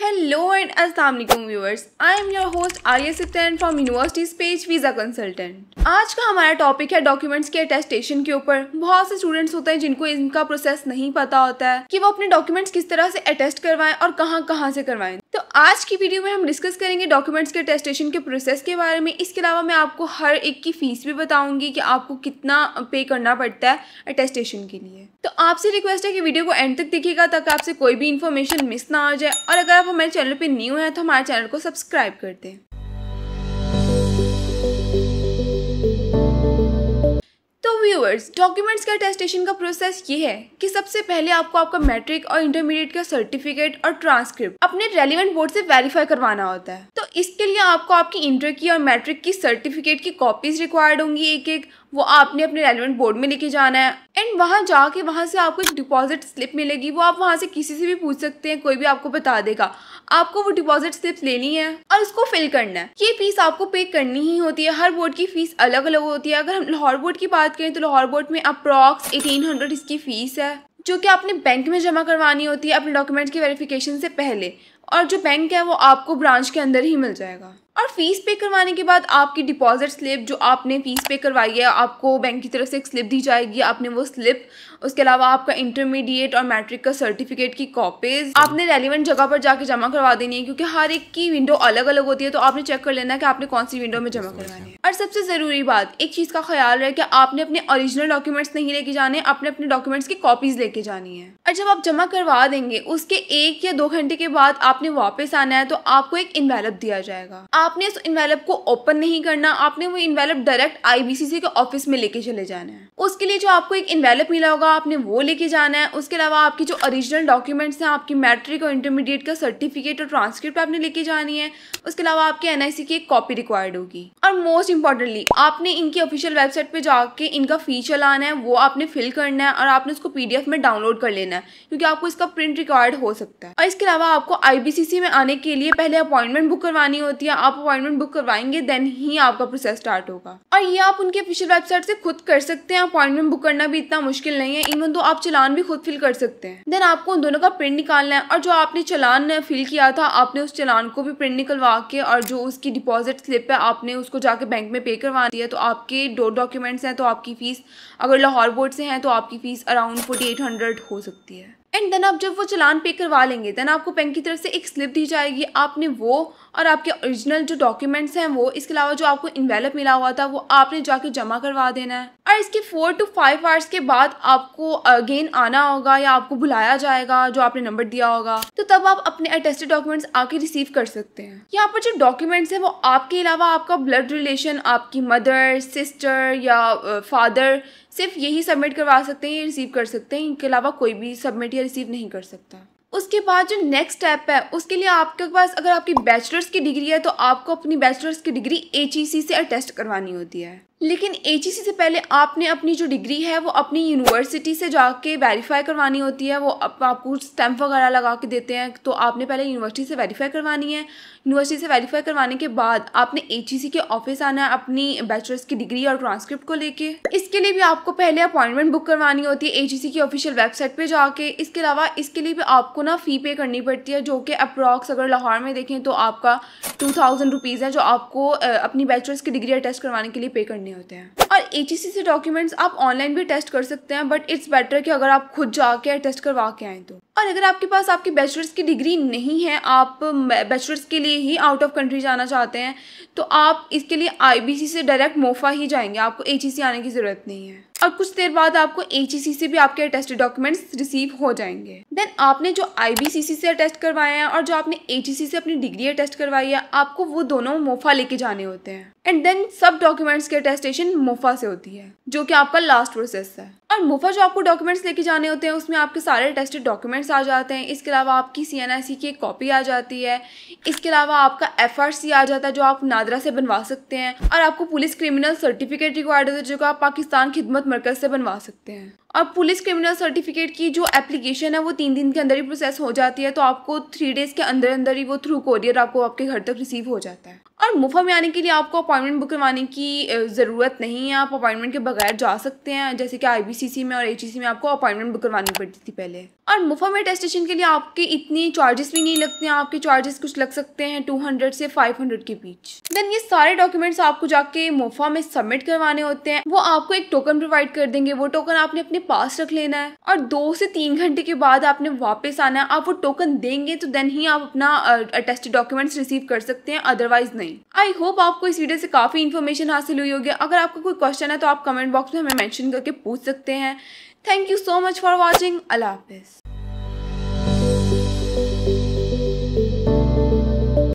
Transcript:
Hello and अस्सलाम वालेकुम viewers, I am your host Arya सिप्तान from university space visa consultant. आज का हमारा टॉपिक है डॉक्यूमेंट्स के अटेस्टेशन के ऊपर। बहुत से स्टूडेंट्स होते हैं जिनको इनका प्रोसेस नहीं पता होता है कि वो अपने डॉक्यूमेंट्स किस तरह से अटेस्ट करवाएं और कहाँ से करवाएं। तो आज की वीडियो में हम डिस्कस करेंगे डॉक्यूमेंट्स के अटेस्टेशन के प्रोसेस के बारे में। इसके अलावा मैं आपको हर एक की फीस भी बताऊंगी कि आपको कितना पे करना पड़ता है अटेस्टेशन के लिए। तो आपसे रिक्वेस्ट है कि वीडियो को एंड तक देखिएगा ताकि आपसे कोई भी इन्फॉर्मेशन मिस ना हो जाए। और अगर आप हमारे चैनल पे न्यू हैं तो हमारे चैनल को सब्सक्राइब कर दें। तो व्यूअर्स, डॉक्यूमेंट्स का अटेस्टेशन का प्रोसेस ये है कि सबसे पहले आपको आपका मैट्रिक और इंटरमीडिएट का सर्टिफिकेट और ट्रांसक्रिप्ट अपने रेलिवेंट बोर्ड से वेरीफाई करवाना होता है। तो इसके लिए आपको आपकी इंटर की और मैट्रिक की सर्टिफिकेट की कॉपीज रिक्वायर्ड होंगी एक वो आपने अपने रेलिवेंट बोर्ड में लेके जाना है। एंड वहाँ से आपको एक डिपॉजिट स्लिप मिलेगी। वो आप वहाँ से किसी से भी पूछ सकते हैं, कोई भी आपको बता देगा। आपको वो डिपॉजिट स्लिप लेनी है और उसको फिल करना है। ये फीस आपको पे करनी ही होती है। हर बोर्ड की फीस अलग अलग होती है। अगर हम लाहौर बोर्ड की बात करें तो लाहौर बोर्ड में अप्रॉक्स 1800 इसकी फीस है, जो कि आपने बैंक में जमा करवानी होती है अपने डॉक्यूमेंट्स की वेरिफिकेशन से पहले। और जो बैंक है वो आपको ब्रांच के अंदर ही मिल जाएगा। और फीस पे करवाने के बाद आपकी डिपॉजिट स्लिप जो आपने फीस पे करवाई है, आपको बैंक की तरफ से एक स्लिप दी जाएगी। आपने वो स्लिप, उसके अलावा आपका इंटरमीडिएट और मैट्रिक का सर्टिफिकेट की कॉपीज आपने रेलिवेंट जगह पर जाके जमा करवा देनी है, क्योंकि हर एक की विंडो अलग अलग होती है। तो आपने चेक कर लेना है कि आपने कौन सी विंडो में जमा करवानी है। और सबसे ज़रूरी बात, एक चीज़ का ख्याल रहे कि आपने अपने ओरिजिनल डॉक्यूमेंट्स नहीं लेके जाने, आपने अपने डॉक्यूमेंट्स की कॉपीज लेके जानी है। और जब आप जमा करवा देंगे उसके 1 या 2 घंटे के बाद आपने वापस आना है तो आपको एक इन्वेलप दिया जाएगा। आपने उस इन्वेलप को ओपन नहीं करना, आपने वो इन्वेलप डायरेक्ट IBCC के ऑफिस में लेके चले जाना है। उसके लिए जो आपको एक इन्वेलप मिला होगा आपने वो लेके जाना है। उसके अलावा आपकी जो ओरिजिनल डॉक्यूमेंट्स हैं, आपकी मैट्रिक और इंटरमीडिएट का सर्टिफिकेट और ट्रांसक्रिप्ट आपने लेके जानी है। उसके अलावा आपके NIC की एक कॉपी रिक्वायर्ड होगी। और मोस्ट इंपॉर्टेंटली आपने इनकी ऑफिशियल वेबसाइट पे जाके इनका फी चलाना है, वो आपने फिल करना है और आपने उसको PDF में डाउनलोड कर लेना है, क्योंकि आपको इसका प्रिंट रिक्वायर्ड हो सकता है। और इसके अलावा आपको IBCC में आने के लिए पहले अपॉइंटमेंट बुक करवानी होती है। आप अपॉइंटमेंट बुक करवाएंगे देन ही आपका प्रोसेस स्टार्ट होगा। और ये आप उनकी ऑफिशियल वेबसाइट से खुद कर सकते हैं। अपॉइंटमेंट बुक करना भी इतना मुश्किल नहीं है। इवन तो आप चलान भी खुद फिल कर सकते हैं। देन आपको उन दोनों का प्रिंट निकालना है और जो आपने चलान फिल किया था आपने उस चलान को भी प्रिंट निकलवा के और जो उसकी डिपॉजिट स्लिप है आपने उसको जाके बैंक में पे करवा दिया। तो आपके 2 डॉक्यूमेंट्स हैं तो आपकी फीस, अगर लाहौर बोर्ड से हैं तो आपकी फीस अराउंड 4800 हो सकती है। एंड देन आप जब वो चलान पे करवा लेंगे देन आपको बैंक की तरफ से एक स्लिप दी जाएगी। आपने वो और आपके ओरिजिनल जो डॉक्यूमेंट्स हैं वो, इसके अलावा जो आपको इन्वेलप मिला हुआ था वो आपने जाके जमा करवा देना है। और इसके 4 to 5 आवर्स के बाद आपको अगेन आना होगा या आपको बुलाया जाएगा जो आपने नंबर दिया होगा। तो तब आप अपने अटेस्टेड डॉक्यूमेंट्स आके रिसीव कर सकते हैं। यहाँ पर जो डॉक्यूमेंट्स हैं वो आपके अलावा आपका ब्लड रिलेशन, आपकी मदर, सिस्टर या फादर, सिर्फ यही सबमिट करवा सकते हैं, ये रिसीव कर सकते हैं। इनके अलावा कोई भी सबमिट या रिसीव नहीं कर सकता। उसके बाद जो नेक्स्ट स्टेप है उसके लिए आपके पास अगर आपकी बैचलर्स की डिग्री है तो आपको अपनी बैचलर्स की डिग्री HEC से अटेस्ट करवानी होती है। लेकिन HEC से पहले आपने अपनी जो डिग्री है वो अपनी यूनिवर्सिटी से जाके वेरीफाई करवानी होती है। वो आपको स्टैम्प वगैरह लगा के देते हैं, तो आपने पहले यूनिवर्सिटी से वेरीफाई करवानी है। यूनिवर्सिटी से वेरीफाई करवाने के बाद आपने HEC के ऑफिस आना है अपनी बैचलर्स की डिग्री और ट्रांसक्रिप्ट को लेके। इसके लिए भी आपको पहले अपॉइंटमेंट बुक करवानी होती है HEC की ऑफिशियल वेबसाइट पे जाके। इसके अलावा इसके लिए भी आपको ना फ़ी पे करनी पड़ती है, जो कि अप्रॉक्स अगर लाहौर में देखें तो आपका 2000 रुपीज़ है, जो आपको अपनी बैचलर्स की डिग्री अटेस्ट करवाने के लिए पे करने होते हैं। और HEC से डॉक्यूमेंट्स आप ऑनलाइन भी टेस्ट कर सकते हैं, बट इट्स बेटर कि अगर आप खुद जाके टेस्ट करवा के आएँ तो। और अगर आपके पास आपकी बैचलर्स की डिग्री नहीं है, आप बैचलर्स के लिए ही आउट ऑफ कंट्री जाना चाहते हैं, तो आप इसके लिए IBC से डायरेक्ट मोफा ही जाएंगे। आपको HEC आने की ज़रूरत नहीं है। और कुछ देर बाद आपको HEC से भी आपके अटेस्टेड डॉक्यूमेंट्स रिसीव हो जाएंगे। देन आपने जो IBCC से अटेस्ट करवाया है और जो आपने HEC से अपनी डिग्री अटेस्ट करवाई है, आपको वो दोनों मोफा लेके जाने होते हैं। एंड देन सब डॉक्यूमेंट्स की अटेस्टेशन मोफा से होती है, जो कि आपका लास्ट प्रोसेस है। और मोफा जो आपको डॉक्यूमेंट्स लेके जाने होते हैं उसमें आपके सारे अटेस्टेड डॉक्यूमेंट्स आ जाते हैं। इसके अलावा आपकी CNIC की एक कॉपी आ जाती है। इसके अलावा आपका FRC आ जाता है जो आप नादरा से बनवा सकते हैं। और आपको पुलिस क्रिमिनल सर्टिफिकेट रिक्वायर्ड होता है जो कि आप पाकिस्तान खिदमत मरकज़ से बनवा सकते हैं। और पुलिस क्रिमिनल सर्टिफिकेट की जो एप्लीकेशन है वो 3 दिन के अंदर ही प्रोसेस हो जाती है, तो आपको 3 डेज के अंदर अंदर ही वो थ्रू कोरियर आपको आपके घर तक रिसीव हो जाता है। और मुफा में आने के लिए आपको अपॉइंटमेंट बुक करवाने की ज़रूरत नहीं है, आप अपॉइंटमेंट के बगैर जा सकते हैं, जैसे कि IBCC में और HEC में आपको अपॉइंटमेंट बुक करवानी पड़ती थी पहले। और मुफा में टेस्टेशन के लिए आपके इतनी चार्जेस भी नहीं लगते हैं, आपके चार्जेस कुछ लग सकते हैं 200 से 500 के बीच। देन ये सारे डॉक्यूमेंट्स आपको जाके मुफा में सबमिट करवाने होते हैं, वो आपको एक टोकन प्रोवाइड कर देंगे, वो टोकन आपने अपने पास रख लेना है और 2 से 3 घंटे के बाद आपने वापस आना है। आप वो टोकन देंगे तो देन ही आप अपना अटेस्टेड डॉक्यूमेंट्स रिसीव कर सकते हैं, अदरवाइज नहीं। आई होप आपको इस वीडियो से काफ़ी इन्फॉर्मेशन हासिल हुई होगी। अगर आपका कोई क्वेश्चन है तो आप कमेंट बॉक्स में हमें मेंशन करके पूछ सकते हैं। Thank you so much for watching. अल्लाह हाफिज़।